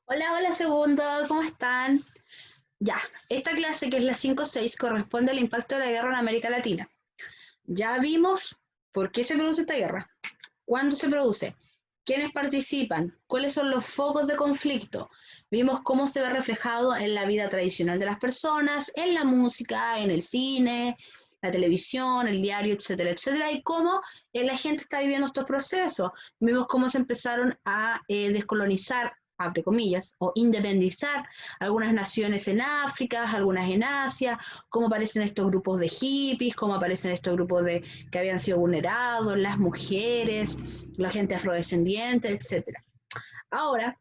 Hola, hola segundos, ¿cómo están? Ya, esta clase que es la 5-6 corresponde al impacto de la guerra en América Latina. Ya vimos por qué se produce esta guerra, cuándo se produce, quiénes participan, cuáles son los focos de conflicto. Vimos cómo se ve reflejado en la vida tradicional de las personas, en la música, en el cine, la televisión, el diario, etcétera, etcétera, y cómo la gente está viviendo estos procesos. Vimos cómo se empezaron a descolonizar, abre comillas, o independizar algunas naciones en África, algunas en Asia, cómo aparecen estos grupos de hippies, cómo aparecen estos grupos de que habían sido vulnerados, las mujeres, la gente afrodescendiente, etcétera. Ahora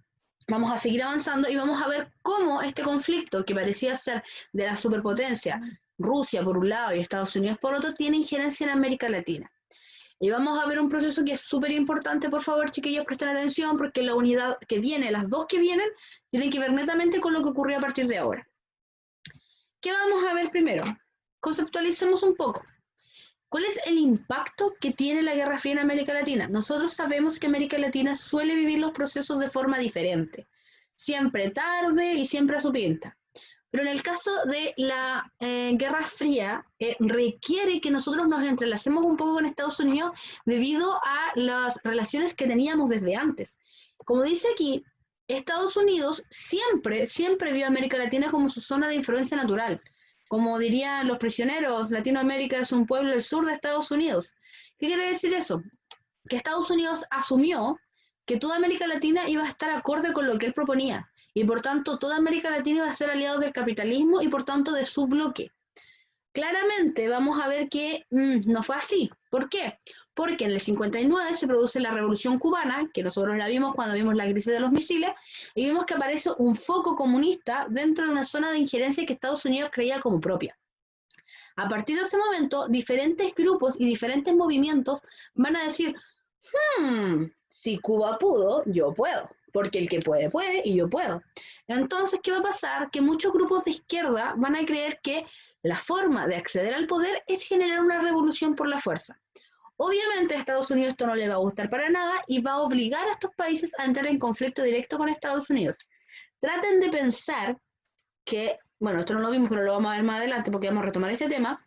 vamos a seguir avanzando y vamos a ver cómo este conflicto, que parecía ser de la superpotencia, Rusia por un lado y Estados Unidos por otro, tiene injerencia en América Latina. Y vamos a ver un proceso que es súper importante, por favor, chiquillos, presten atención, porque la unidad que viene, las dos que vienen, tienen que ver netamente con lo que ocurrió a partir de ahora. ¿Qué vamos a ver primero? Conceptualicemos un poco. ¿Cuál es el impacto que tiene la Guerra Fría en América Latina? Nosotros sabemos que América Latina suele vivir los procesos de forma diferente, siempre tarde y siempre a su pinta. Pero en el caso de la Guerra Fría, requiere que nosotros nos entrelacemos un poco con Estados Unidos debido a las relaciones que teníamos desde antes. Como dice aquí, Estados Unidos siempre vio a América Latina como su zona de influencia natural. Como dirían los prisioneros, Latinoamérica es un pueblo del sur de Estados Unidos. ¿Qué quiere decir eso? Que Estados Unidos asumió que toda América Latina iba a estar acorde con lo que él proponía y por tanto toda América Latina iba a ser aliado del capitalismo y por tanto de su bloque. Claramente vamos a ver que no fue así. ¿Por qué? Porque en el 59 se produce la Revolución Cubana, que nosotros la vimos cuando vimos la crisis de los misiles, y vimos que aparece un foco comunista dentro de una zona de injerencia que Estados Unidos creía como propia. A partir de ese momento, diferentes grupos y diferentes movimientos van a decir, si Cuba pudo, yo puedo, porque el que puede, puede y yo puedo. Entonces, ¿qué va a pasar? Que muchos grupos de izquierda van a creer que la forma de acceder al poder es generar una revolución por la fuerza. Obviamente a Estados Unidos esto no le va a gustar para nada y va a obligar a estos países a entrar en conflicto directo con Estados Unidos. Traten de pensar que, bueno, esto no lo vimos, pero lo vamos a ver más adelante porque vamos a retomar este tema,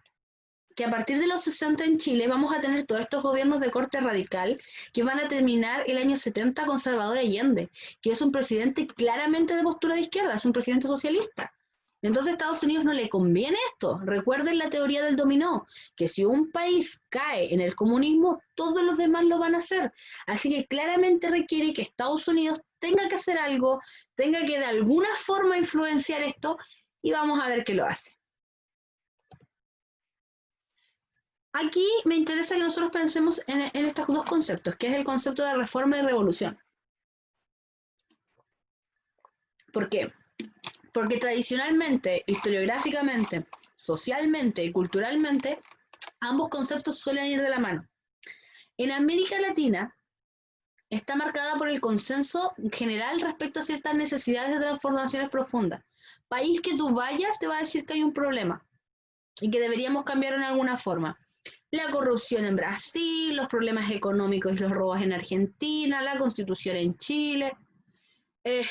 que a partir de los 60 en Chile vamos a tener todos estos gobiernos de corte radical que van a terminar el año 70 con Salvador Allende, que es un presidente claramente de postura de izquierda, es un presidente socialista. Entonces a Estados Unidos no le conviene esto. Recuerden la teoría del dominó, que si un país cae en el comunismo, todos los demás lo van a hacer. Así que claramente requiere que Estados Unidos tenga que hacer algo, tenga que de alguna forma influenciar esto y vamos a ver qué lo hace. Aquí me interesa que nosotros pensemos en estos dos conceptos, que es el concepto de reforma y revolución. ¿Por qué? Porque tradicionalmente, historiográficamente, socialmente y culturalmente, ambos conceptos suelen ir de la mano. En América Latina está marcada por el consenso general respecto a ciertas necesidades de transformaciones profundas. País que tú vayas te va a decir que hay un problema y que deberíamos cambiar en alguna forma. La corrupción en Brasil, los problemas económicos y los robos en Argentina, la constitución en Chile, eh,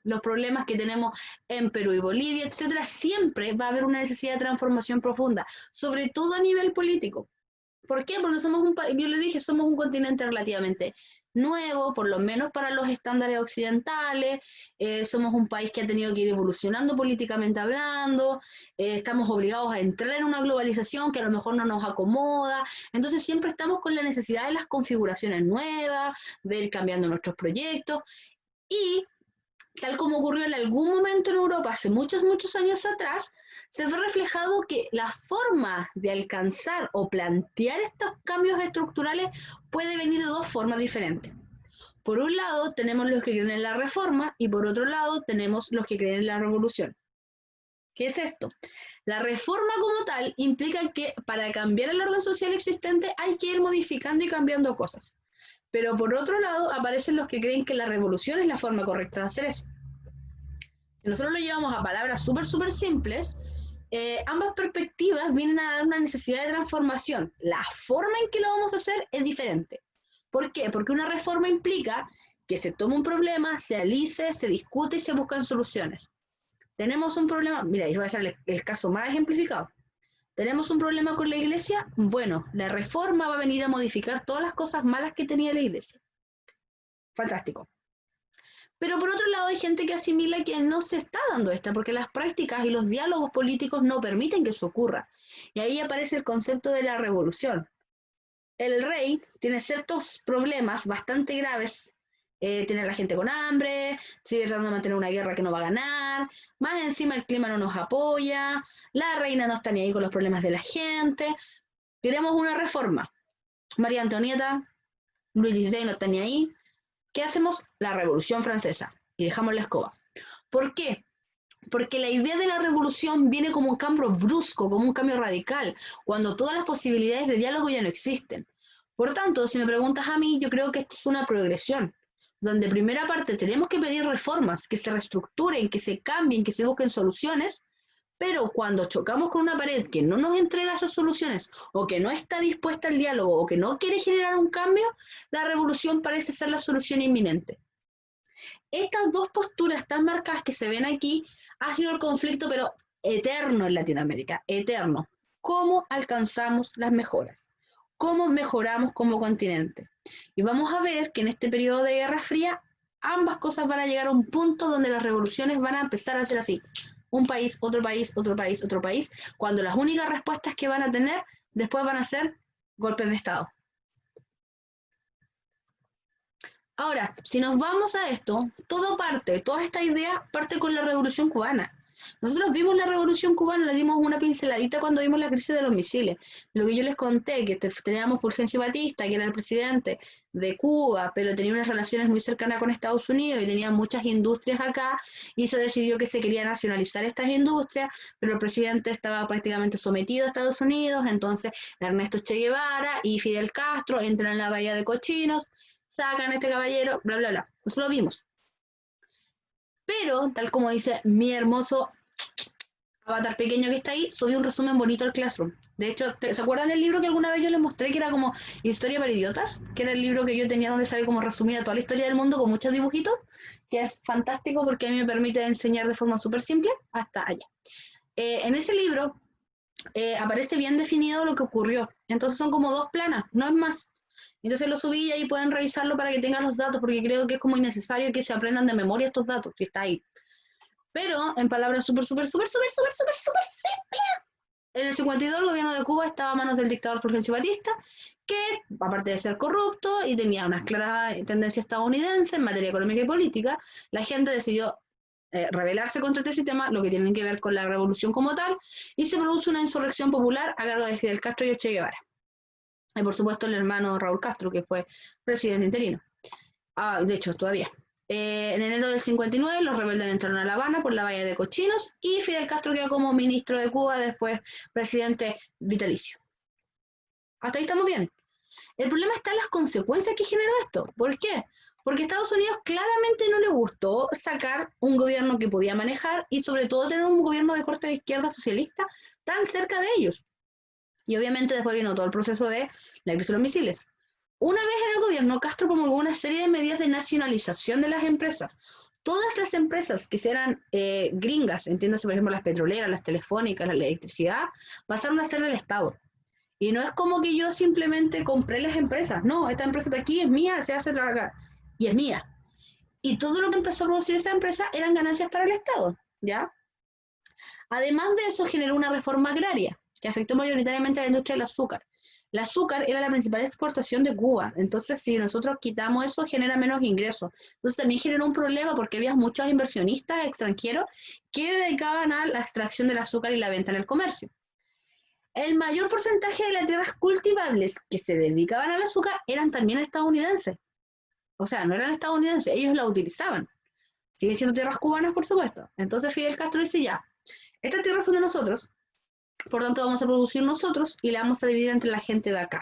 los problemas que tenemos en Perú y Bolivia, etcétera, siempre va a haber una necesidad de transformación profunda, sobre todo a nivel político. ¿Por qué? Porque somos un país, yo le dije, somos un continente relativamente nuevo, por lo menos para los estándares occidentales, somos un país que ha tenido que ir evolucionando políticamente hablando, estamos obligados a entrar en una globalización que a lo mejor no nos acomoda, entonces siempre estamos con la necesidad de las configuraciones nuevas, de ir cambiando nuestros proyectos y tal como ocurrió en algún momento en Europa hace muchos, muchos años atrás, se ve reflejado que la forma de alcanzar o plantear estos cambios estructurales puede venir de dos formas diferentes. Por un lado tenemos los que creen en la reforma y por otro lado tenemos los que creen en la revolución. ¿Qué es esto? La reforma como tal implica que para cambiar el orden social existente hay que ir modificando y cambiando cosas. Pero por otro lado aparecen los que creen que la revolución es la forma correcta de hacer eso. Si nosotros lo llevamos a palabras súper, súper simples, ambas perspectivas vienen a dar una necesidad de transformación. La forma en que lo vamos a hacer es diferente. ¿Por qué? Porque una reforma implica que se toma un problema, se analice, se discute y se buscan soluciones. Tenemos un problema, mira, y voy a hacer el caso más ejemplificado. ¿Tenemos un problema con la iglesia? Bueno, la reforma va a venir a modificar todas las cosas malas que tenía la iglesia. Fantástico. Pero por otro lado hay gente que asimila que no se está dando esta, porque las prácticas y los diálogos políticos no permiten que eso ocurra. Y ahí aparece el concepto de la revolución. El rey tiene ciertos problemas bastante graves, tiene a la gente con hambre, sigue tratando de mantener una guerra que no va a ganar, más encima el clima no nos apoya, la reina no está ni ahí con los problemas de la gente, queremos una reforma. María Antonieta, Luis XVI no está ni ahí. ¿Qué hacemos? La Revolución Francesa y dejamos la escoba. ¿Por qué? Porque la idea de la revolución viene como un cambio brusco, como un cambio radical, cuando todas las posibilidades de diálogo ya no existen. Por tanto, si me preguntas a mí, yo creo que esto es una progresión, donde primera parte tenemos que pedir reformas, que se reestructuren, que se cambien, que se busquen soluciones, pero cuando chocamos con una pared que no nos entrega esas soluciones, o que no está dispuesta al diálogo, o que no quiere generar un cambio, la revolución parece ser la solución inminente. Estas dos posturas tan marcadas que se ven aquí ha sido el conflicto, pero eterno en Latinoamérica, eterno. ¿Cómo alcanzamos las mejoras? ¿Cómo mejoramos como continente? Y vamos a ver que en este periodo de Guerra Fría ambas cosas van a llegar a un punto donde las revoluciones van a empezar a ser así. Un país, otro país, otro país, otro país, cuando las únicas respuestas que van a tener después van a ser golpes de Estado. Ahora, si nos vamos a esto, toda esta idea parte con la Revolución Cubana. Nosotros vimos la Revolución Cubana, le dimos una pinceladita cuando vimos la crisis de los misiles. Lo que yo les conté, que teníamos Fulgencio Batista, que era el presidente de Cuba, pero tenía unas relaciones muy cercanas con Estados Unidos y tenía muchas industrias acá, y se decidió que se quería nacionalizar estas industrias, pero el presidente estaba prácticamente sometido a Estados Unidos, entonces Ernesto Che Guevara y Fidel Castro entran en la Bahía de Cochinos, sacan a este caballero, bla, bla, bla. Eso lo vimos. Pero, tal como dice mi hermoso avatar pequeño que está ahí, subí un resumen bonito al Classroom. De hecho, ¿se acuerdan del libro que alguna vez yo les mostré que era como Historia para Idiotas? Que era el libro que yo tenía donde sale como resumida toda la historia del mundo con muchos dibujitos, que es fantástico porque a mí me permite enseñar de forma súper simple hasta allá. En ese libro aparece bien definido lo que ocurrió. Entonces son como dos planas, no es más. Entonces lo subí y ahí pueden revisarlo para que tengan los datos, porque creo que es como innecesario que se aprendan de memoria estos datos, que está ahí. Pero en palabras súper simple, en el 52 el gobierno de Cuba estaba a manos del dictador Fulgencio Batista, que aparte de ser corrupto y tenía una clara tendencia estadounidense en materia económica y política, la gente decidió rebelarse contra este sistema, lo que tiene que ver con la revolución como tal, y se produce una insurrección popular a cargo de Fidel Castro y Che Guevara. Y por supuesto el hermano Raúl Castro, que fue presidente interino. De hecho, todavía. En enero del 59 los rebeldes entraron a La Habana por la Bahía de Cochinos y Fidel Castro quedó como ministro de Cuba, después presidente vitalicio. Hasta ahí estamos bien. El problema está en las consecuencias que generó esto. ¿Por qué? Porque a Estados Unidos claramente no le gustó sacar un gobierno que podía manejar y sobre todo tener un gobierno de corte de izquierda socialista tan cerca de ellos. Y obviamente después vino todo el proceso de la crisis de los misiles. Una vez en el gobierno, Castro promulgó una serie de medidas de nacionalización de las empresas. Todas las empresas que eran gringas, entiéndase por ejemplo las petroleras, las telefónicas, la electricidad, pasaron a ser del Estado. Y no es como que yo simplemente compré las empresas, no, esta empresa de aquí es mía, se hace trabajar, y es mía. Y todo lo que empezó a producir esa empresa eran ganancias para el Estado, ¿ya? Además de eso, generó una reforma agraria que afectó mayoritariamente a la industria del azúcar. El azúcar era la principal exportación de Cuba, entonces si nosotros quitamos eso genera menos ingresos. Entonces también generó un problema porque había muchos inversionistas extranjeros que dedicaban a la extracción del azúcar y la venta en el comercio. El mayor porcentaje de las tierras cultivables que se dedicaban al azúcar eran también estadounidenses. O sea, no eran estadounidenses, ellos la utilizaban. Siguen siendo tierras cubanas, por supuesto. Entonces Fidel Castro dice ya, estas tierras son de nosotros, por tanto vamos a producir nosotros y la vamos a dividir entre la gente de acá.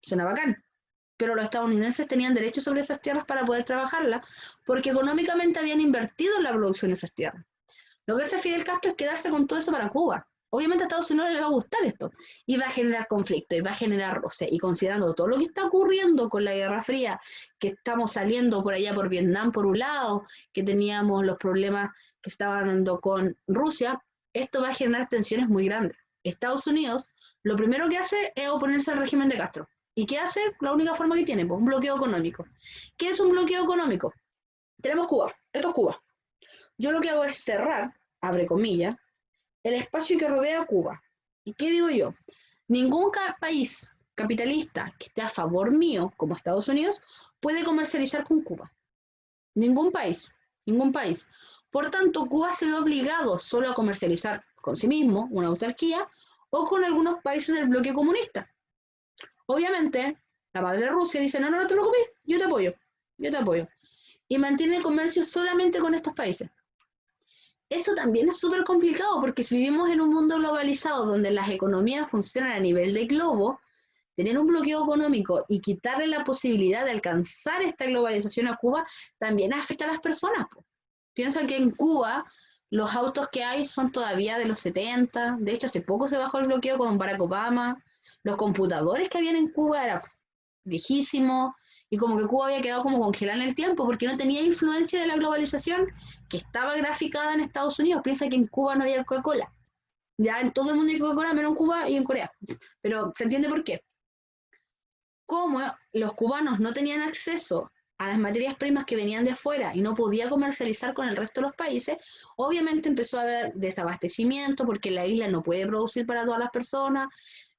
Suena bacán. Pero los estadounidenses tenían derecho sobre esas tierras para poder trabajarlas, porque económicamente habían invertido en la producción de esas tierras. Lo que hace Fidel Castro es quedarse con todo eso para Cuba. Obviamente a Estados Unidos le va a gustar esto y va a generar conflicto y va a generar roce. Y considerando todo lo que está ocurriendo con la Guerra Fría, que estamos saliendo por allá por Vietnam por un lado, que teníamos los problemas que estaban dando con Rusia, esto va a generar tensiones muy grandes. Estados Unidos lo primero que hace es oponerse al régimen de Castro. ¿Y qué hace? La única forma que tiene, pues un bloqueo económico. ¿Qué es un bloqueo económico? Tenemos Cuba, esto es Cuba. Yo lo que hago es cerrar, abre comillas, el espacio que rodea a Cuba. ¿Y qué digo yo? Ningún país capitalista que esté a favor mío, como Estados Unidos, puede comercializar con Cuba. Ningún país, ningún país. Por tanto, Cuba se ve obligado solo a comercializar con sí mismo, una autarquía, o con algunos países del bloque comunista. Obviamente, la madre Rusia dice, no, no, no te preocupes, yo te apoyo, yo te apoyo. Y mantiene el comercio solamente con estos países. Eso también es súper complicado porque si vivimos en un mundo globalizado donde las economías funcionan a nivel de globo, tener un bloqueo económico y quitarle la posibilidad de alcanzar esta globalización a Cuba también afecta a las personas. Piensa que en Cuba los autos que hay son todavía de los 70, de hecho hace poco se bajó el bloqueo con Barack Obama, los computadores que habían en Cuba eran viejísimos, y como que Cuba había quedado como congelada en el tiempo porque no tenía influencia de la globalización que estaba graficada en Estados Unidos. Piensa que en Cuba no había Coca-Cola. Ya en todo el mundo hay Coca-Cola, menos en Cuba y en Corea. Pero se entiende por qué. Como los cubanos no tenían acceso a las materias primas que venían de afuera y no podía comercializar con el resto de los países, obviamente empezó a haber desabastecimiento porque la isla no puede producir para todas las personas.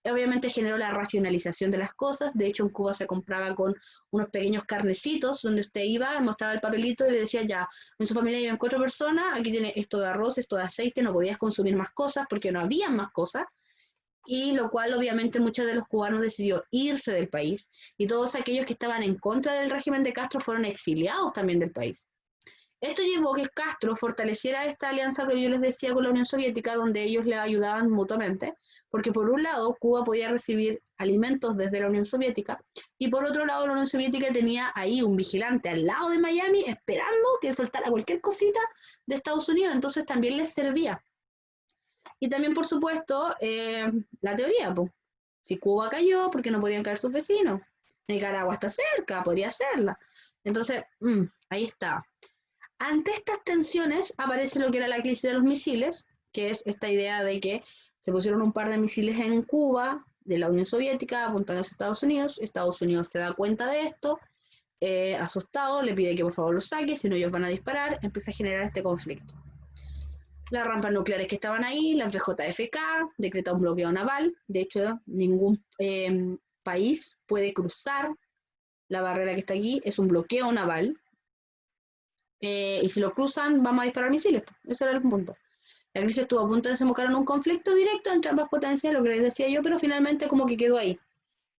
Obviamente generó la racionalización de las cosas. De hecho, en Cuba se compraba con unos pequeños carnecitos donde usted iba, mostraba el papelito y le decía, ya, en su familia viven 4 personas, aquí tiene esto de arroz, esto de aceite, no podías consumir más cosas porque no había más cosas. Y lo cual obviamente muchos de los cubanos decidió irse del país y todos aquellos que estaban en contra del régimen de Castro fueron exiliados también del país. Esto llevó a que Castro fortaleciera esta alianza que yo les decía con la Unión Soviética, donde ellos le ayudaban mutuamente, porque por un lado Cuba podía recibir alimentos desde la Unión Soviética y por otro lado la Unión Soviética tenía ahí un vigilante al lado de Miami esperando que soltara cualquier cosita de Estados Unidos, entonces también les servía. Y también, por supuesto, la teoría, pues, si Cuba cayó, ¿por qué no podían caer sus vecinos? Nicaragua está cerca, podría hacerla. Entonces, ahí está. Ante estas tensiones aparece lo que era la crisis de los misiles, que es esta idea de que se pusieron un par de misiles en Cuba, de la Unión Soviética, apuntando hacia Estados Unidos se da cuenta de esto, asustado, le pide que por favor los saque, si no ellos van a disparar, empieza a generar este conflicto. Las rampas nucleares que estaban ahí, la FJFK, decreta un bloqueo naval, de hecho ningún país puede cruzar la barrera que está aquí, es un bloqueo naval, y si lo cruzan vamos a disparar misiles, ese era el punto. La crisis estuvo a punto de desembocar en un conflicto directo entre ambas potencias, lo que les decía yo, pero finalmente como que quedó ahí.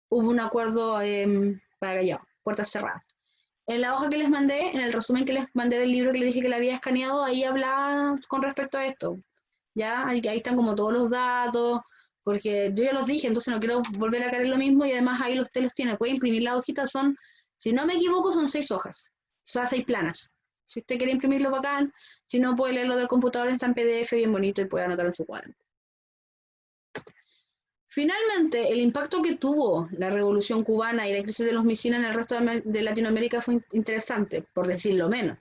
Hubo un acuerdo para callado, puertas cerradas. En la hoja que les mandé, en el resumen que les mandé del libro que les dije que le había escaneado, ahí hablaba con respecto a esto. Ya, ahí están como todos los datos, porque yo ya los dije, entonces no quiero volver a caer en lo mismo y además ahí usted los tiene. Puede imprimir las hojitas, son, si no me equivoco, son 6 hojas, son 6 planas. Si usted quiere imprimirlo bacán, si no puede leerlo del computador, está en PDF bien bonito y puede anotar en su cuaderno. Finalmente, el impacto que tuvo la revolución cubana y la crisis de los misiles en el resto de Latinoamérica fue interesante, por decirlo menos.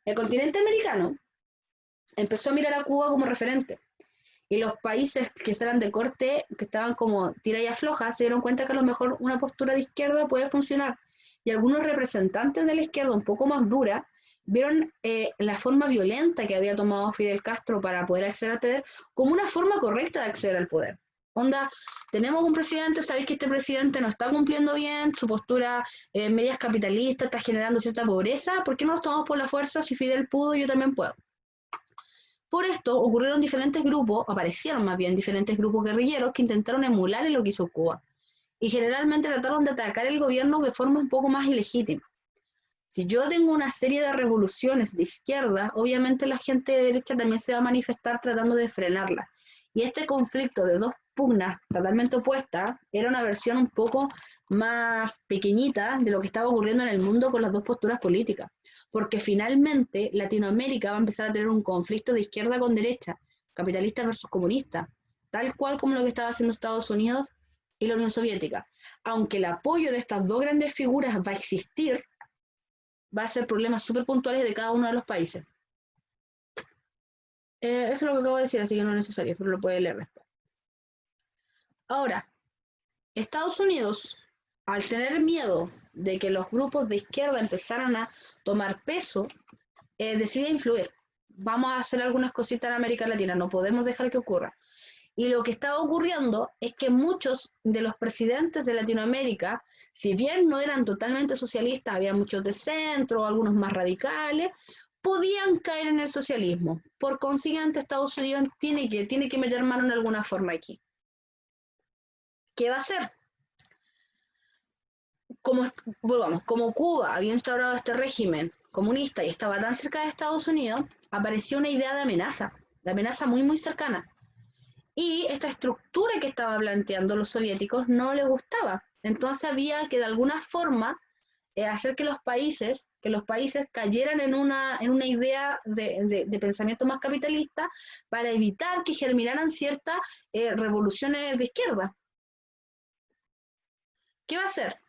El continente americano empezó a mirar a Cuba como referente y los países que eran de corte, que estaban como tira y afloja, se dieron cuenta que a lo mejor una postura de izquierda puede funcionar. Y algunos representantes de la izquierda un poco más dura vieron la forma violenta que había tomado Fidel Castro para poder acceder al poder como una forma correcta de acceder al poder. Onda, tenemos un presidente, sabéis que este presidente no está cumpliendo bien, su postura medias capitalista está generando cierta pobreza, ¿por qué no nos tomamos por la fuerza? Si Fidel pudo, yo también puedo. Por esto ocurrieron diferentes grupos, aparecieron más bien diferentes grupos guerrilleros que intentaron emular lo que hizo Cuba y generalmente trataron de atacar el gobierno de forma un poco más ilegítima. Si yo tengo una serie de revoluciones de izquierda, obviamente la gente de derecha también se va a manifestar tratando de frenarla. Y este conflicto de dos pugnas totalmente opuestas era una versión un poco más pequeñita de lo que estaba ocurriendo en el mundo con las dos posturas políticas. Porque finalmente Latinoamérica va a empezar a tener un conflicto de izquierda con derecha, capitalista versus comunista. tal cual como lo que estaba haciendo Estados Unidos y la Unión Soviética. Aunque el apoyo de estas dos grandes figuras va a existir, va a ser problemas súper puntuales de cada uno de los países. Eso es lo que acabo de decir, así que no es necesario, pero lo puede leer después. Ahora, Estados Unidos, al tener miedo de que los grupos de izquierda empezaran a tomar peso, decide influir. Vamos a hacer algunas cositas en América Latina, no podemos dejar que ocurra. Y lo que estaba ocurriendo es que muchos de los presidentes de Latinoamérica, si bien no eran totalmente socialistas, había muchos de centro, algunos más radicales, podían caer en el socialismo. Por consiguiente, Estados Unidos tiene que meter mano en alguna forma aquí. ¿Qué va a hacer? Como Cuba había instaurado este régimen comunista y estaba tan cerca de Estados Unidos, apareció una idea de amenaza muy, muy cercana. Y esta estructura que estaban planteando los soviéticos no les gustaba. Entonces había que de alguna forma hacer que los países cayeran en una idea de pensamiento más capitalista para evitar que germinaran ciertas revoluciones de izquierda. ¿Qué va a hacer?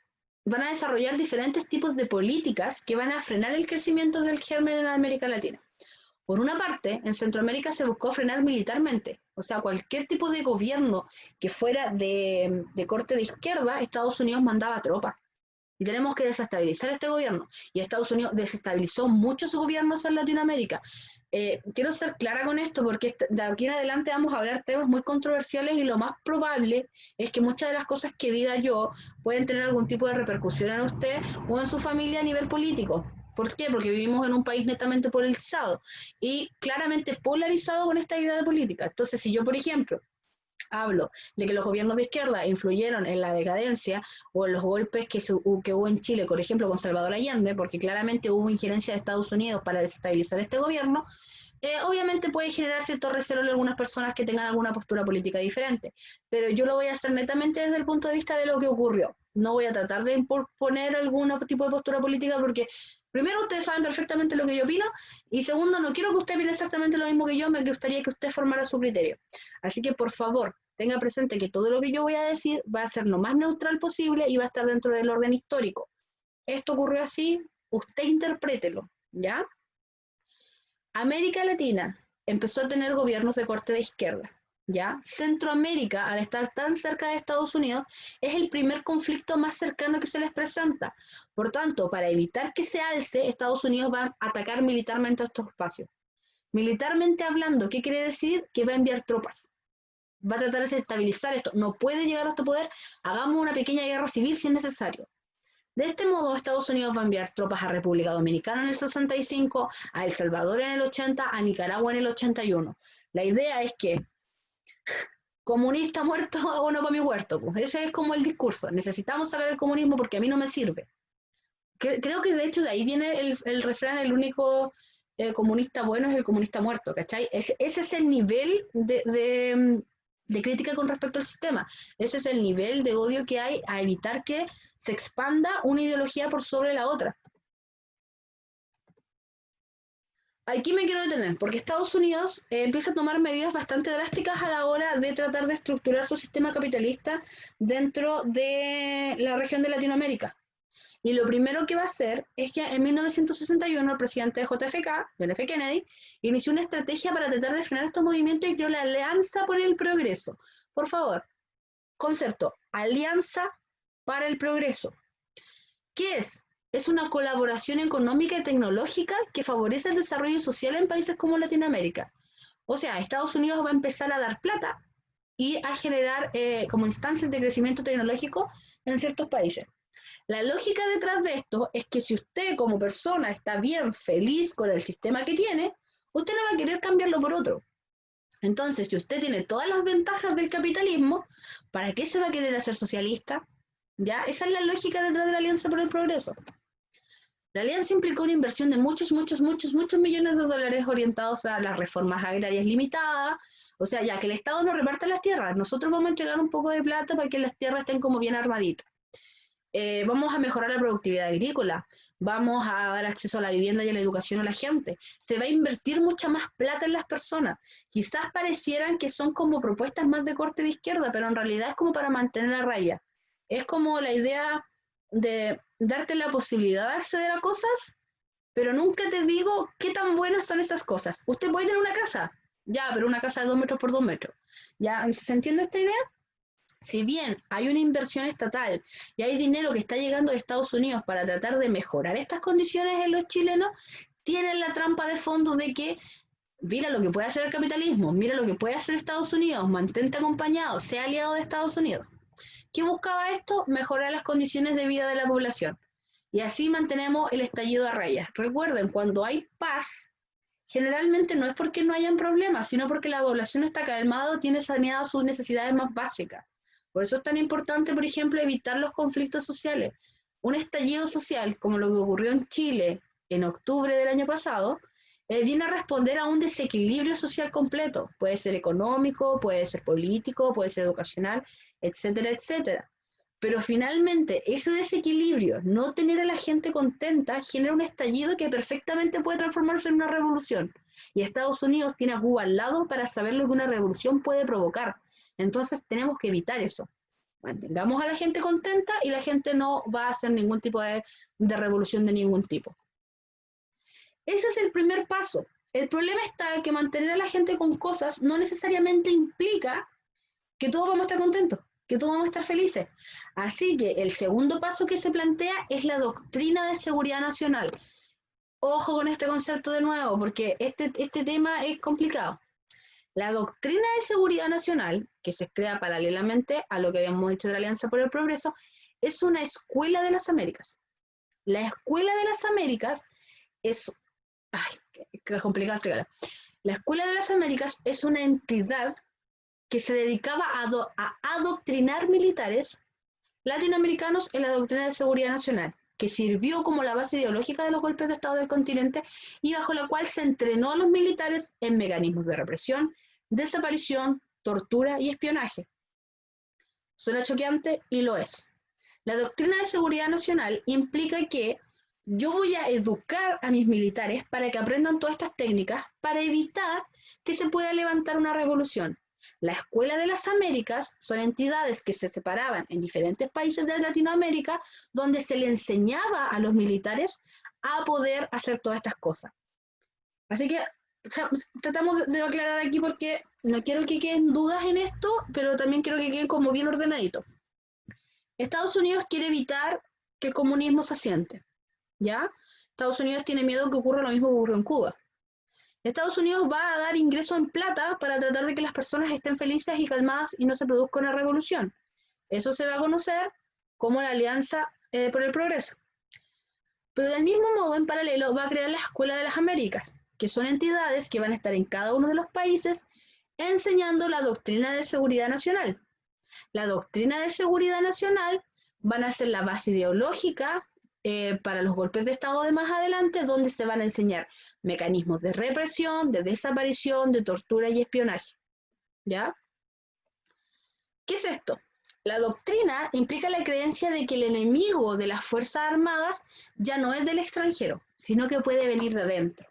Van a desarrollar diferentes tipos de políticas que van a frenar el crecimiento del germen en América Latina. Por una parte, en Centroamérica se buscó frenar militarmente, o sea, cualquier tipo de gobierno que fuera de corte de izquierda, Estados Unidos mandaba tropas. Y tenemos que desestabilizar este gobierno. Y Estados Unidos desestabilizó muchos gobiernos en Latinoamérica. Quiero ser clara con esto porque de aquí en adelante vamos a hablar temas muy controversiales y lo más probable es que muchas de las cosas que diga yo pueden tener algún tipo de repercusión en usted o en su familia a nivel político. ¿Por qué? Porque vivimos en un país netamente polarizado y claramente polarizado con esta idea de política. Entonces, si yo, por ejemplo, hablo de que los gobiernos de izquierda influyeron en la decadencia o en los golpes que hubo en Chile, por ejemplo, con Salvador Allende, porque claramente hubo injerencia de Estados Unidos para desestabilizar este gobierno, obviamente puede generar cierto recelo en algunas personas que tengan alguna postura política diferente, pero yo lo voy a hacer netamente desde el punto de vista de lo que ocurrió. No voy a tratar de imponer algún tipo de postura política porque primero, ustedes saben perfectamente lo que yo opino, y segundo, no quiero que usted opine exactamente lo mismo que yo, me gustaría que usted formara su criterio. Así que, por favor, tenga presente que todo lo que yo voy a decir va a ser lo más neutral posible y va a estar dentro del orden histórico. Esto ocurrió así, usted interprételo, ¿ya? América Latina empezó a tener gobiernos de corte de izquierda, ¿ya? Centroamérica, al estar tan cerca de Estados Unidos, es el primer conflicto más cercano que se les presenta. Por tanto, para evitar que se alce, Estados Unidos va a atacar militarmente a estos espacios. Militarmente hablando, ¿qué quiere decir? Que va a enviar tropas. Va a tratar de desestabilizar esto. No puede llegar a este poder, hagamos una pequeña guerra civil si es necesario. De este modo, Estados Unidos va a enviar tropas a República Dominicana en el 65, a El Salvador en el 80, a Nicaragua en el 81. La idea es que comunista muerto, abono para mi huerto. Pues. Ese es como el discurso. Necesitamos sacar el comunismo porque a mí no me sirve. Creo que de hecho de ahí viene el refrán, el único comunista bueno es el comunista muerto, ¿cachai? Ese es el nivel de crítica con respecto al sistema. Ese es el nivel de odio que hay a evitar que se expanda una ideología por sobre la otra. Aquí me quiero detener, porque Estados Unidos empieza a tomar medidas bastante drásticas a la hora de tratar de estructurar su sistema capitalista dentro de la región de Latinoamérica. Y lo primero que va a hacer es que en 1961 el presidente de JFK, John F. Kennedy, inició una estrategia para tratar de frenar estos movimientos y creó la Alianza por el Progreso. Por favor, concepto, Alianza para el Progreso. ¿Qué es? Es una colaboración económica y tecnológica que favorece el desarrollo social en países como Latinoamérica. O sea, Estados Unidos va a empezar a dar plata y a generar como instancias de crecimiento tecnológico en ciertos países. La lógica detrás de esto es que si usted como persona está bien, feliz con el sistema que tiene, usted no va a querer cambiarlo por otro. Entonces, si usted tiene todas las ventajas del capitalismo, ¿para qué se va a querer hacer socialista? ¿Ya? Esa es la lógica detrás de la Alianza por el Progreso. La alianza implicó una inversión de muchos millones de dólares orientados a las reformas agrarias limitadas, o sea, ya que el Estado no reparte las tierras, nosotros vamos a entregar un poco de plata para que las tierras estén como bien armaditas. vamos a mejorar la productividad agrícola, vamos a dar acceso a la vivienda y a la educación a la gente, se va a invertir mucha más plata en las personas. Quizás parecieran que son como propuestas más de corte de izquierda, pero en realidad es como para mantener a raya. Es como la idea de darte la posibilidad de acceder a cosas, pero nunca te digo qué tan buenas son esas cosas. Usted puede tener una casa, ya, pero una casa de 2 metros por 2 metros. ¿Ya? ¿Se entiende esta idea? Si bien hay una inversión estatal y hay dinero que está llegando de Estados Unidos para tratar de mejorar estas condiciones en los chilenos, tienen la trampa de fondo de que mira lo que puede hacer el capitalismo, mira lo que puede hacer Estados Unidos, mantente acompañado, sea aliado de Estados Unidos. ¿Qué buscaba esto? Mejorar las condiciones de vida de la población. Y así mantenemos el estallido a raya. Recuerden, cuando hay paz, generalmente no es porque no hayan problemas, sino porque la población está calmada o tiene saneadas sus necesidades más básicas. Por eso es tan importante, por ejemplo, evitar los conflictos sociales. Un estallido social, como lo que ocurrió en Chile en octubre del año pasado, viene a responder a un desequilibrio social completo. Puede ser económico, puede ser político, puede ser educacional, etcétera, etcétera. Pero finalmente ese desequilibrio, no tener a la gente contenta, genera un estallido que perfectamente puede transformarse en una revolución. Y Estados Unidos tiene a Cuba al lado para saber lo que una revolución puede provocar. Entonces tenemos que evitar eso. Mantengamos a la gente contenta y la gente no va a hacer ningún tipo de revolución de ningún tipo. Ese es el primer paso. El problema está en que mantener a la gente con cosas no necesariamente implica que todos vamos a estar contentos, que todos vamos a estar felices. Así que el segundo paso que se plantea es la doctrina de seguridad nacional. Ojo con este concepto de nuevo, porque este tema es complicado. La doctrina de seguridad nacional, que se crea paralelamente a lo que habíamos dicho de la Alianza por el Progreso, es una escuela de las Américas. La escuela de las Américas es... Ay, qué complicado explicarlo. La escuela de las Américas es una entidad que se dedicaba a adoctrinar militares latinoamericanos en la doctrina de seguridad nacional, que sirvió como la base ideológica de los golpes de Estado del continente y bajo la cual se entrenó a los militares en mecanismos de represión, desaparición, tortura y espionaje. Suena choqueante y lo es. La doctrina de seguridad nacional implica que yo voy a educar a mis militares para que aprendan todas estas técnicas para evitar que se pueda levantar una revolución. La Escuela de las Américas son entidades que se separaban en diferentes países de Latinoamérica donde se le enseñaba a los militares a poder hacer todas estas cosas. Así que tratamos de aclarar aquí porque no quiero que queden dudas en esto, pero también quiero que queden como bien ordenadito. Estados Unidos quiere evitar que el comunismo se asiente, ¿ya? Estados Unidos tiene miedo que ocurra lo mismo que ocurrió en Cuba. Estados Unidos va a dar ingresos en plata para tratar de que las personas estén felices y calmadas y no se produzca una revolución. Eso se va a conocer como la Alianza por el Progreso. Pero del mismo modo, en paralelo, va a crear la Escuela de las Américas, que son entidades que van a estar en cada uno de los países enseñando la doctrina de seguridad nacional. La doctrina de seguridad nacional van a ser la base ideológica para los golpes de Estado de más adelante, donde se van a enseñar mecanismos de represión, de desaparición, de tortura y espionaje. ¿Ya? ¿Qué es esto? La doctrina implica la creencia de que el enemigo de las Fuerzas Armadas ya no es del extranjero, sino que puede venir de adentro.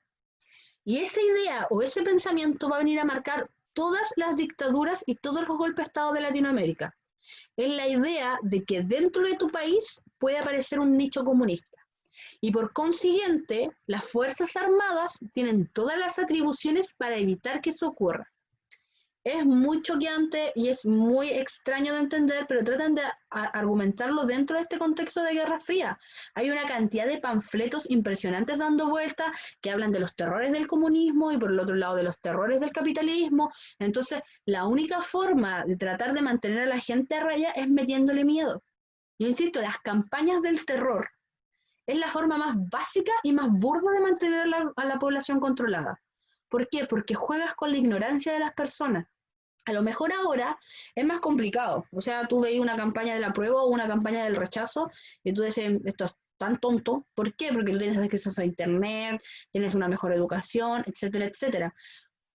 Y esa idea o ese pensamiento va a venir a marcar todas las dictaduras y todos los golpes de Estado de Latinoamérica. Es la idea de que dentro de tu país puede aparecer un nicho comunista. Y por consiguiente, las Fuerzas Armadas tienen todas las atribuciones para evitar que eso ocurra. Es muy choqueante y es muy extraño de entender, pero tratan de argumentarlo dentro de este contexto de Guerra Fría. Hay una cantidad de panfletos impresionantes dando vueltas que hablan de los terrores del comunismo y por el otro lado de los terrores del capitalismo. Entonces, la única forma de tratar de mantener a la gente a raya es metiéndole miedo. Yo insisto, las campañas del terror es la forma más básica y más burda de mantener a la población controlada. ¿Por qué? Porque juegas con la ignorancia de las personas. A lo mejor ahora es más complicado. O sea, tú veis una campaña del apruebo o una campaña del rechazo y tú dices, esto es tan tonto. ¿Por qué? Porque tú tienes acceso a internet, tienes una mejor educación, etcétera, etcétera.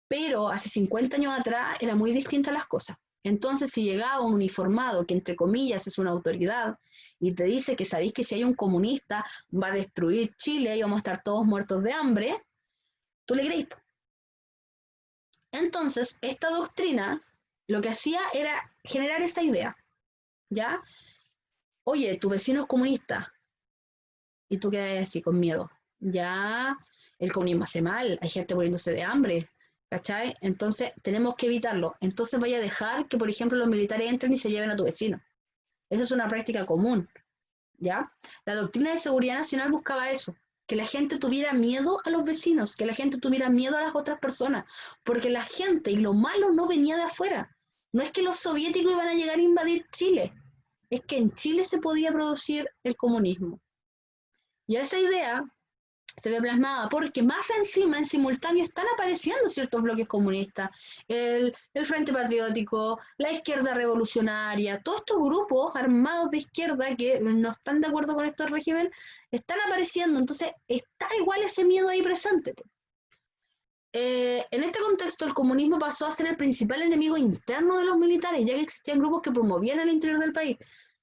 Pero hace 50 años atrás era muy distinta las cosas. Entonces, si llegaba un uniformado, que entre comillas es una autoridad, y te dice que sabéis que si hay un comunista va a destruir Chile y vamos a estar todos muertos de hambre, tú le crees. Entonces, esta doctrina lo que hacía era generar esa idea, ¿ya? Oye, tu vecino es comunista, y tú quedas así con miedo. Ya, el comunismo hace mal, hay gente muriéndose de hambre, ¿cachai? Entonces, tenemos que evitarlo. Entonces, vaya a dejar que, por ejemplo, los militares entren y se lleven a tu vecino. Eso es una práctica común, ¿ya? La doctrina de seguridad nacional buscaba eso, que la gente tuviera miedo a los vecinos, que la gente tuviera miedo a las otras personas, porque la gente y lo malo no venía de afuera. No es que los soviéticos iban a llegar a invadir Chile, es que en Chile se podía producir el comunismo. Y esa idea se ve plasmada porque más encima, en simultáneo, están apareciendo ciertos bloques comunistas, el Frente Patriótico, la izquierda revolucionaria, todos estos grupos armados de izquierda que no están de acuerdo con estos regímenes, están apareciendo, entonces está igual ese miedo ahí presente. En este contexto, el comunismo pasó a ser el principal enemigo interno de los militares, ya que existían grupos que promovían el interior del país.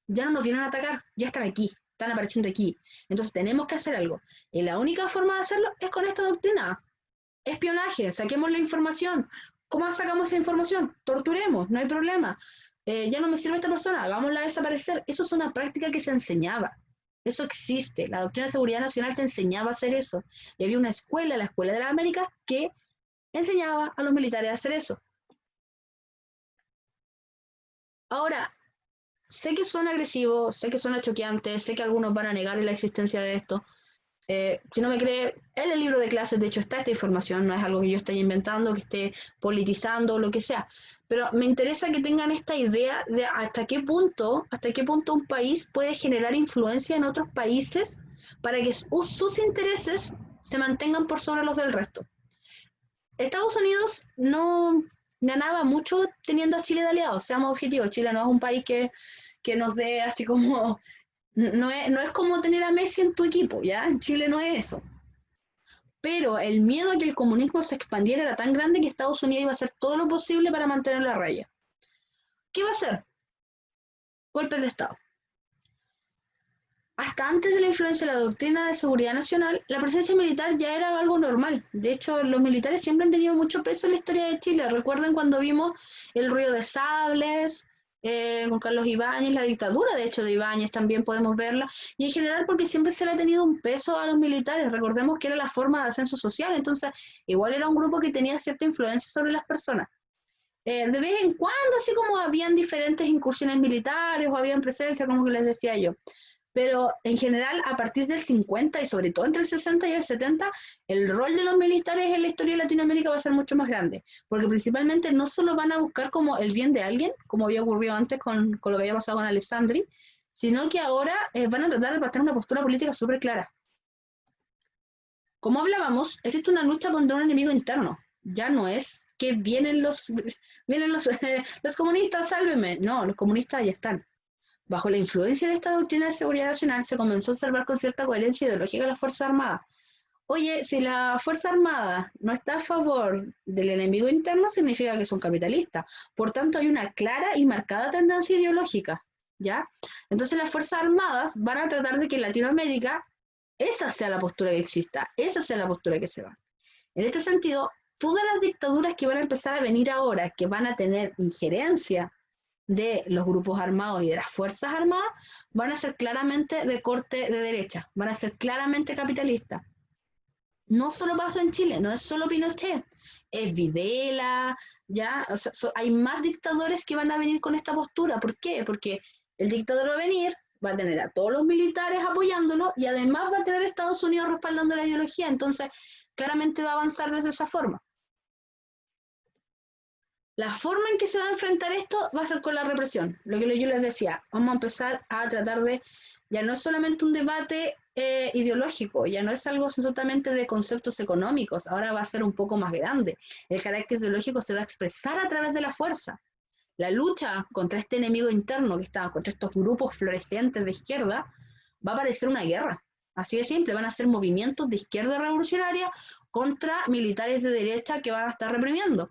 Ya no nos vienen a atacar, ya están aquí, están apareciendo aquí. Entonces tenemos que hacer algo. Y la única forma de hacerlo es con esta doctrina. Espionaje, saquemos la información. ¿Cómo sacamos esa información? Torturemos, no hay problema. Ya no me sirve esta persona, hagámosla desaparecer. Eso es una práctica que se enseñaba. Eso existe. La doctrina de seguridad nacional te enseñaba a hacer eso. Y había una escuela, la Escuela de las Américas, que enseñaba a los militares a hacer eso. Ahora, sé que suena agresivo, sé que suena choqueante, sé que algunos van a negar la existencia de esto. Si no me cree, en el libro de clases, de hecho, está esta información, no es algo que yo esté inventando, que esté politizando, lo que sea. Pero me interesa que tengan esta idea de hasta qué punto un país puede generar influencia en otros países para que sus intereses se mantengan por sobre los del resto. Estados Unidos no ganaba mucho teniendo a Chile de aliado, seamos objetivos. Chile no es un país que nos dé así como. No es como tener a Messi en tu equipo, ¿ya? En Chile no es eso. Pero el miedo a que el comunismo se expandiera era tan grande que Estados Unidos iba a hacer todo lo posible para mantenerlo a raya. ¿Qué iba a hacer? Golpes de Estado. Hasta antes de la influencia de la doctrina de seguridad nacional, la presencia militar ya era algo normal. De hecho, los militares siempre han tenido mucho peso en la historia de Chile. Recuerden cuando vimos el ruido de sables, con Carlos Ibáñez, la dictadura, de hecho, de Ibáñez también podemos verla. Y en general porque siempre se le ha tenido un peso a los militares. Recordemos que era la forma de ascenso social. Entonces, igual era un grupo que tenía cierta influencia sobre las personas. De vez en cuando, así como habían diferentes incursiones militares o habían presencia, como que les decía yo. Pero en general, a partir del 50 y sobre todo entre el 60 y el 70, el rol de los militares en la historia de Latinoamérica va a ser mucho más grande, porque principalmente no solo van a buscar como el bien de alguien, como había ocurrido antes con lo que había pasado con Alessandri, sino que ahora van a tratar de plantear una postura política súper clara. Como hablábamos, existe una lucha contra un enemigo interno. Ya no es que vienen los comunistas, sálvenme. No, los comunistas ya están. Bajo la influencia de esta doctrina de seguridad nacional se comenzó a observar con cierta coherencia ideológica las Fuerzas Armadas. Oye, si la Fuerza Armada no está a favor del enemigo interno, significa que son capitalistas. Por tanto, hay una clara y marcada tendencia ideológica, ¿ya? Entonces las Fuerzas Armadas van a tratar de que en Latinoamérica esa sea la postura que exista, esa sea la postura que se va. En este sentido, todas las dictaduras que van a empezar a venir ahora, que van a tener injerencia de los grupos armados y de las fuerzas armadas, van a ser claramente de corte de derecha, van a ser claramente capitalistas. No solo pasó en Chile, no es solo Pinochet, es Videla, ya, o sea, hay más dictadores que van a venir con esta postura. ¿Por qué? Porque el dictador va a venir, va a tener a todos los militares apoyándolo y además va a tener a Estados Unidos respaldando la ideología, entonces claramente va a avanzar desde esa forma. La forma en que se va a enfrentar esto va a ser con la represión. Lo que yo les decía, vamos a empezar a tratar de, ya no es solamente un debate ideológico, ya no es algo absolutamente de conceptos económicos, ahora va a ser un poco más grande. El carácter ideológico se va a expresar a través de la fuerza. La lucha contra este enemigo interno que está, contra estos grupos florecientes de izquierda, va a parecer una guerra. Así de simple, van a ser movimientos de izquierda revolucionaria contra militares de derecha que van a estar reprimiendo.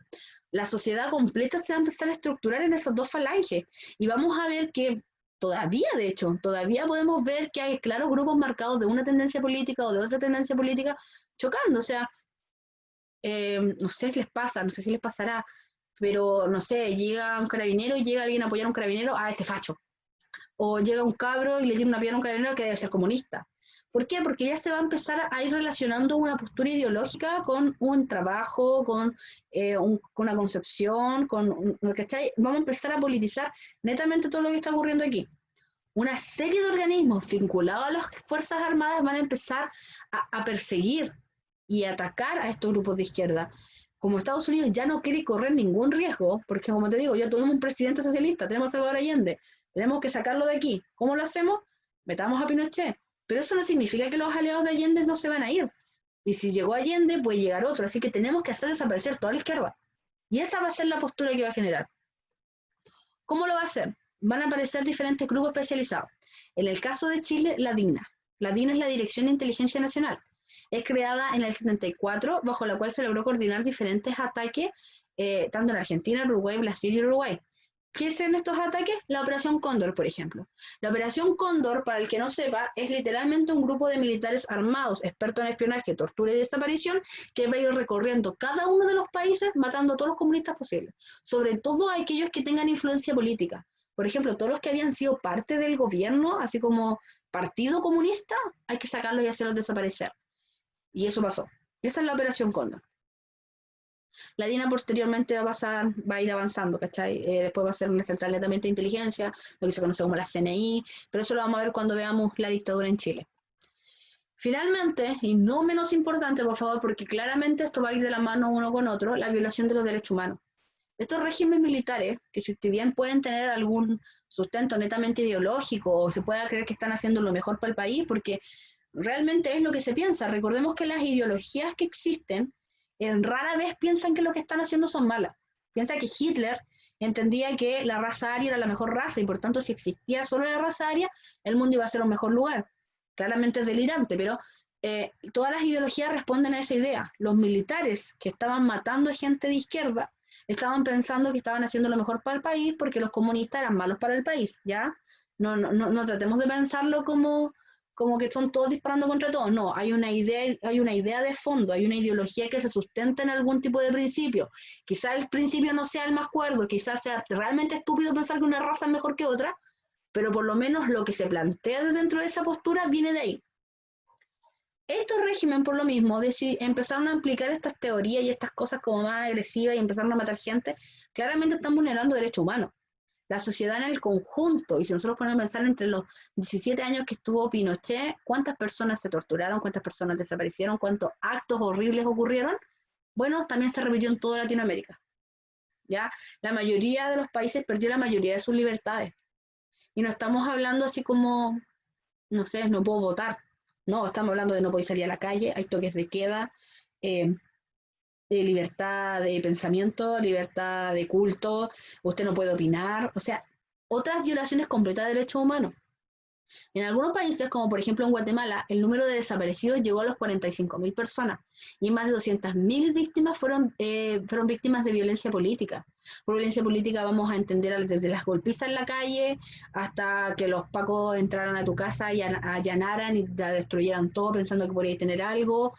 la sociedad completa se va a empezar a estructurar en esas dos falanges. Y vamos a ver que todavía, de hecho, todavía podemos ver que hay claros grupos marcados de una tendencia política o de otra tendencia política chocando. O sea, no sé si les pasa, no sé si les pasará, pero no sé, llega un carabinero y llega alguien a apoyar a un carabinero, ese facho. O llega un cabro y le tiene una piedra a un carabinero que debe ser comunista. ¿Por qué? Porque ya se va a empezar a ir relacionando una postura ideológica con un trabajo, con una concepción, ¿cachai? Vamos a empezar a politizar netamente todo lo que está ocurriendo aquí. Una serie de organismos vinculados a las Fuerzas Armadas van a empezar a perseguir y atacar a estos grupos de izquierda. Como Estados Unidos ya no quiere correr ningún riesgo, porque como te digo, ya tuvimos un presidente socialista, tenemos a Salvador Allende, tenemos que sacarlo de aquí. ¿Cómo lo hacemos? Metamos a Pinochet. Pero eso no significa que los aliados de Allende no se van a ir. Y si llegó Allende, puede llegar otro. Así que tenemos que hacer desaparecer toda la izquierda. Y esa va a ser la postura que va a generar. ¿Cómo lo va a hacer? Van a aparecer diferentes grupos especializados. En el caso de Chile, la DINA. La DINA es la Dirección de Inteligencia Nacional. Es creada en el 74, bajo la cual se logró coordinar diferentes ataques, tanto en Argentina, Uruguay, Brasil y Uruguay. ¿Qué son estos ataques? La Operación Cóndor, por ejemplo. La Operación Cóndor, para el que no sepa, es literalmente un grupo de militares armados, expertos en espionaje, tortura y desaparición, que va a ir recorriendo cada uno de los países matando a todos los comunistas posibles, sobre todo a aquellos que tengan influencia política. Por ejemplo, todos los que habían sido parte del gobierno, así como partido comunista, hay que sacarlos y hacerlos desaparecer. Y eso pasó. Esa es la Operación Cóndor. La DINA posteriormente va a ir avanzando, ¿cachai? Después va a ser una central netamente de inteligencia, lo que se conoce como la CNI, pero eso lo vamos a ver cuando veamos la dictadura en Chile. Finalmente, y no menos importante, por favor, porque claramente esto va a ir de la mano uno con otro, la violación de los derechos humanos. Estos regímenes militares, que si bien pueden tener algún sustento netamente ideológico o se pueda creer que están haciendo lo mejor para el país, porque realmente es lo que se piensa. Recordemos que las ideologías que existen rara vez piensan que lo que están haciendo son malas. Piensa que Hitler entendía que la raza aria era la mejor raza y por tanto si existía solo la raza aria, el mundo iba a ser un mejor lugar. Claramente es delirante, pero todas las ideologías responden a esa idea. Los militares que estaban matando a gente de izquierda estaban pensando que estaban haciendo lo mejor para el país porque los comunistas eran malos para el país, ¿ya? No tratemos de pensarlo como que son todos disparando contra todos. No, hay una idea de fondo, hay una ideología que se sustenta en algún tipo de principio. Quizás el principio no sea el más cuerdo, quizás sea realmente estúpido pensar que una raza es mejor que otra, pero por lo menos lo que se plantea dentro de esa postura viene de ahí. Estos regímenes, por lo mismo, empezaron a aplicar estas teorías y estas cosas como más agresivas y empezaron a matar gente, claramente están vulnerando derechos humanos. La sociedad en el conjunto, y si nosotros ponemos a pensar entre los 17 años que estuvo Pinochet, cuántas personas se torturaron, cuántas personas desaparecieron, cuántos actos horribles ocurrieron, bueno, también se repitió en toda Latinoamérica. ¿Ya? La mayoría de los países perdió la mayoría de sus libertades. Y no estamos hablando así como, no sé, no puedo votar. No, estamos hablando de no poder salir a la calle, hay toques de queda, de libertad de pensamiento, libertad de culto, usted no puede opinar, o sea, otras violaciones completas de derechos humanos. En algunos países, como por ejemplo en Guatemala, el número de desaparecidos llegó a los 45.000 personas y más de 200.000 víctimas fueron víctimas de violencia política. Por violencia política vamos a entender desde las golpizas en la calle hasta que los pacos entraran a tu casa y allanaran y la destruyeran todo pensando que podías tener algo,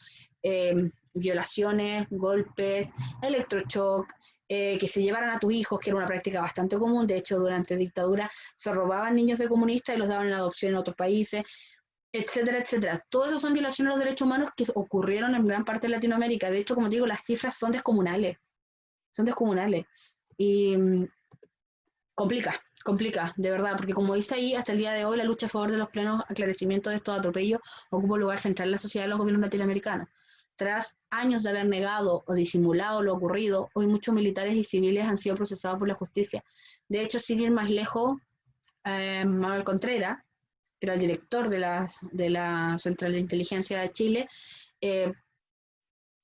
violaciones, golpes, electroshock, que se llevaran a tus hijos, que era una práctica bastante común. De hecho, durante dictadura se robaban niños de comunistas y los daban en adopción en otros países, etcétera, etcétera. Todo eso son violaciones a los derechos humanos que ocurrieron en gran parte de Latinoamérica. De hecho, como te digo, las cifras son descomunales. Son descomunales. Y complica, de verdad, porque como dice ahí, hasta el día de hoy la lucha a favor de los plenos aclarecimientos de estos atropellos ocupa un lugar central en la sociedad de los gobiernos latinoamericanos. Tras años de haber negado o disimulado lo ocurrido, hoy muchos militares y civiles han sido procesados por la justicia. De hecho, sin ir más lejos, Manuel Contreras, que era el director de la Central de Inteligencia de Chile,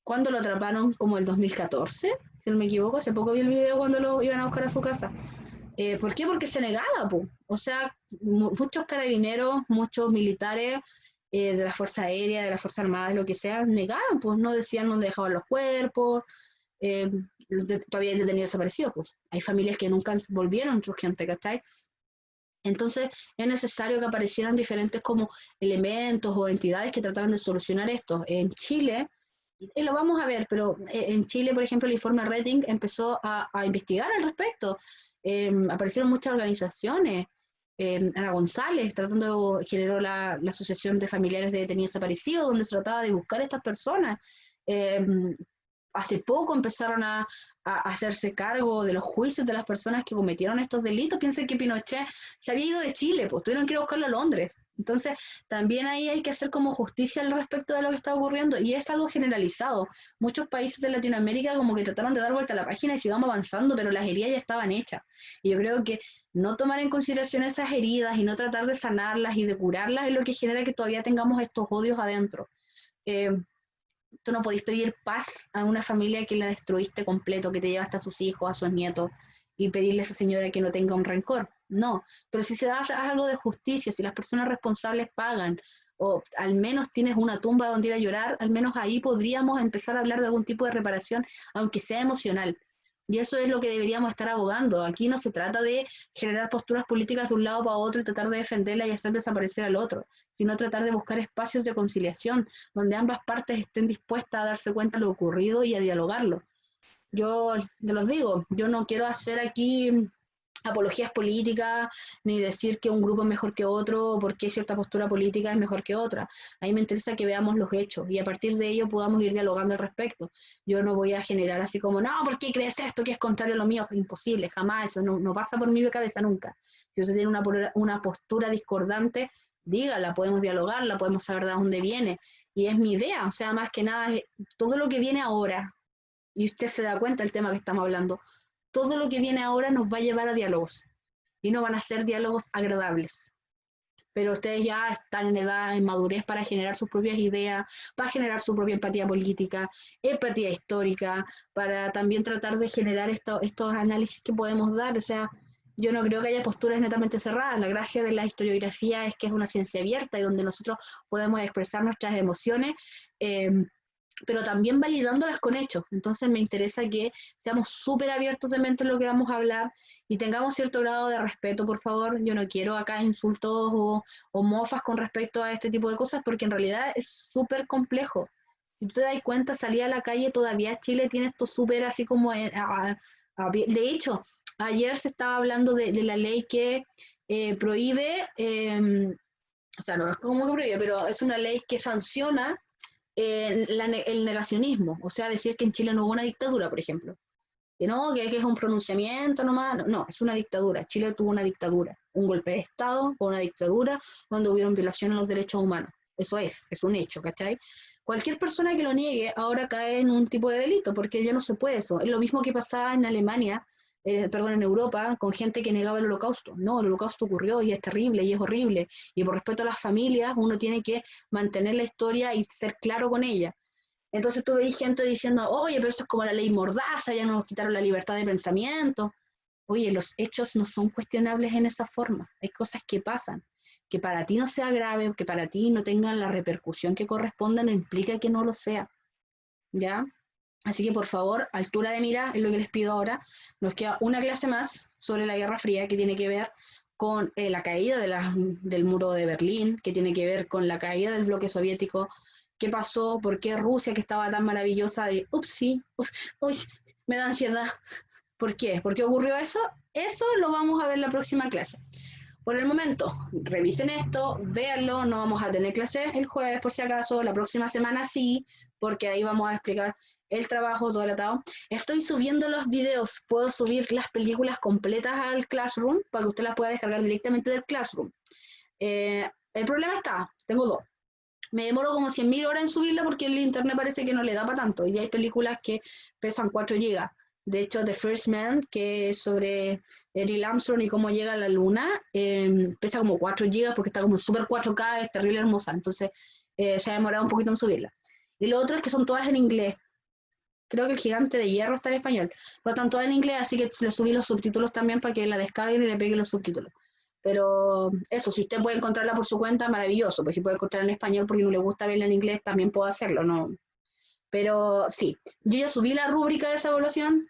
¿cuándo lo atraparon? Como el 2014, si no me equivoco. Hace poco vi el video cuando lo iban a buscar a su casa. ¿Por qué? Porque se negaba, po. O sea, muchos carabineros, muchos militares de la Fuerza Aérea, de la Fuerza Armada, de lo que sea, negaban, pues no decían dónde dejaban los cuerpos, todavía hay detenidos desaparecidos, pues. Hay familias que nunca volvieron, su gente, ¿cachai? Entonces es necesario que aparecieran diferentes como elementos o entidades que trataran de solucionar esto. En Chile, y lo vamos a ver, pero en Chile, por ejemplo, el informe Rating empezó a investigar al respecto. Aparecieron muchas organizaciones. Ana González, generó la Asociación de Familiares de Detenidos Desaparecidos, donde se trataba de buscar a estas personas. Eh, Hace poco empezaron a hacerse cargo de los juicios de las personas que cometieron estos delitos. Piensen que Pinochet se había ido de Chile, pues tuvieron que ir a buscarlo a Londres. Entonces, también ahí hay que hacer como justicia al respecto de lo que está ocurriendo, y es algo generalizado. Muchos países de Latinoamérica como que trataron de dar vuelta a la página y sigamos avanzando, pero las heridas ya estaban hechas. Y yo creo que no tomar en consideración esas heridas y no tratar de sanarlas y de curarlas es lo que genera que todavía tengamos estos odios adentro. Eh, Tú no podéis pedir paz a una familia que la destruiste completo, que te lleva hasta a sus hijos, a sus nietos, y pedirle a esa señora que no tenga un rencor. No, pero si se da algo de justicia, si las personas responsables pagan, o al menos tienes una tumba donde ir a llorar, al menos ahí podríamos empezar a hablar de algún tipo de reparación, aunque sea emocional. Y eso es lo que deberíamos estar abogando. Aquí no se trata de generar posturas políticas de un lado para otro y tratar de defenderla y hacer desaparecer al otro, sino tratar de buscar espacios de conciliación donde ambas partes estén dispuestas a darse cuenta de lo ocurrido y a dialogarlo. Yo te los digo, yo no quiero hacer aquí apologías políticas, ni decir que un grupo es mejor que otro, o por qué cierta postura política es mejor que otra. A mí me interesa que veamos los hechos y a partir de ello podamos ir dialogando al respecto. Yo no voy a generar así como, no, ¿por qué crees esto que es contrario a lo mío? Imposible, jamás, eso no pasa por mi cabeza nunca. Si usted tiene una postura discordante, dígala, podemos dialogarla, podemos saber de dónde viene. Y es mi idea, o sea, más que nada, todo lo que viene ahora, y usted se da cuenta del tema que estamos hablando, todo lo que viene ahora nos va a llevar a diálogos y no van a ser diálogos agradables. Pero ustedes ya están en edad, en madurez para generar sus propias ideas, para generar su propia empatía política, empatía histórica, para también tratar de generar estos análisis que podemos dar. O sea, yo no creo que haya posturas netamente cerradas. La gracia de la historiografía es que es una ciencia abierta y donde nosotros podemos expresar nuestras emociones. Pero también validándolas con hechos. Entonces me interesa que seamos súper abiertos de mente en lo que vamos a hablar y tengamos cierto grado de respeto, por favor. Yo no quiero acá insultos o mofas con respecto a este tipo de cosas, porque en realidad es súper complejo. Si tú te das cuenta, salir a la calle, todavía Chile tiene esto súper así como... de hecho, ayer se estaba hablando de la ley que prohíbe, o sea, no es como que prohíbe, pero es una ley que sanciona el negacionismo, o sea, decir que en Chile no hubo una dictadura, por ejemplo. Que no, que es un pronunciamiento nomás, no, es una dictadura. Chile tuvo una dictadura, un golpe de Estado con una dictadura donde hubieron violaciones a los derechos humanos. Eso es un hecho, ¿cachai? Cualquier persona que lo niegue ahora cae en un tipo de delito, porque ya no se puede eso. Es lo mismo que pasaba en Alemania, perdón, en Europa, con gente que negaba el holocausto. No, el holocausto ocurrió y es terrible y es horrible. Y por respeto a las familias, uno tiene que mantener la historia y ser claro con ella. Entonces tú veis gente diciendo, oye, pero eso es como la ley Mordaza, ya nos quitaron la libertad de pensamiento. Oye, los hechos no son cuestionables en esa forma. Hay cosas que pasan. Que para ti no sea grave, que para ti no tengan la repercusión que corresponda, no implica que no lo sea. ¿Ya? Así que por favor, altura de mira es lo que les pido ahora. Nos queda una clase más sobre la Guerra Fría que tiene que ver con la caída del muro de Berlín, que tiene que ver con la caída del bloque soviético, qué pasó, por qué Rusia, que estaba tan maravillosa, de upsi, uy, me da ansiedad. ¿Por qué? ¿Por qué ocurrió eso? Eso lo vamos a ver en la próxima clase. Por el momento, revisen esto, véanlo, no vamos a tener clase el jueves por si acaso, la próxima semana sí, porque ahí vamos a explicar el trabajo todo el atado. Estoy subiendo los videos, puedo subir las películas completas al Classroom para que usted las pueda descargar directamente del Classroom. El problema está, tengo dos. Me demoro como 100.000 horas en subirla porque el internet parece que no le da para tanto. Y hay películas que pesan 4 gigas. De hecho, The First Man, que es sobre Neil Armstrong y cómo llega a la luna, pesa como 4 gigas porque está como súper 4K, es terrible hermosa. Entonces, se ha demorado un poquito en subirla. Y lo otro es que son todas en inglés. Creo que el Gigante de Hierro está en español. Pero están todas en inglés, así que le subí los subtítulos también para que la descarguen y le peguen los subtítulos. Pero eso, si usted puede encontrarla por su cuenta, maravilloso. Pues si puede encontrarla en español porque no le gusta verla en inglés, también puedo hacerlo, ¿no? Pero sí, yo ya subí la rúbrica de esa evaluación,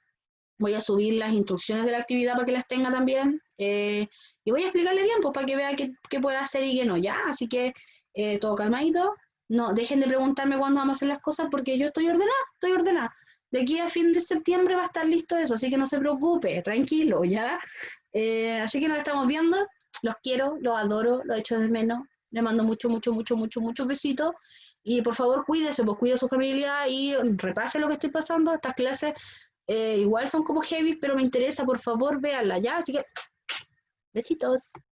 Voy a subir las instrucciones de la actividad para que las tenga también. Y voy a explicarle bien, pues para que vea qué puede hacer y qué no, ¿ya? Así que todo calmadito. No, dejen de preguntarme cuándo vamos a hacer las cosas porque yo estoy ordenada, estoy ordenada. De aquí a fin de septiembre va a estar listo eso, así que no se preocupe, tranquilo, ¿ya? Así que nos estamos viendo. Los quiero, los adoro, los echo de menos. Les mando muchos besitos. Y por favor, cuídese, pues cuide a su familia y repase lo que estoy pasando. Estas clases igual son como heavy, pero me interesa, por favor, véanla, ¿ya? Así que, besitos.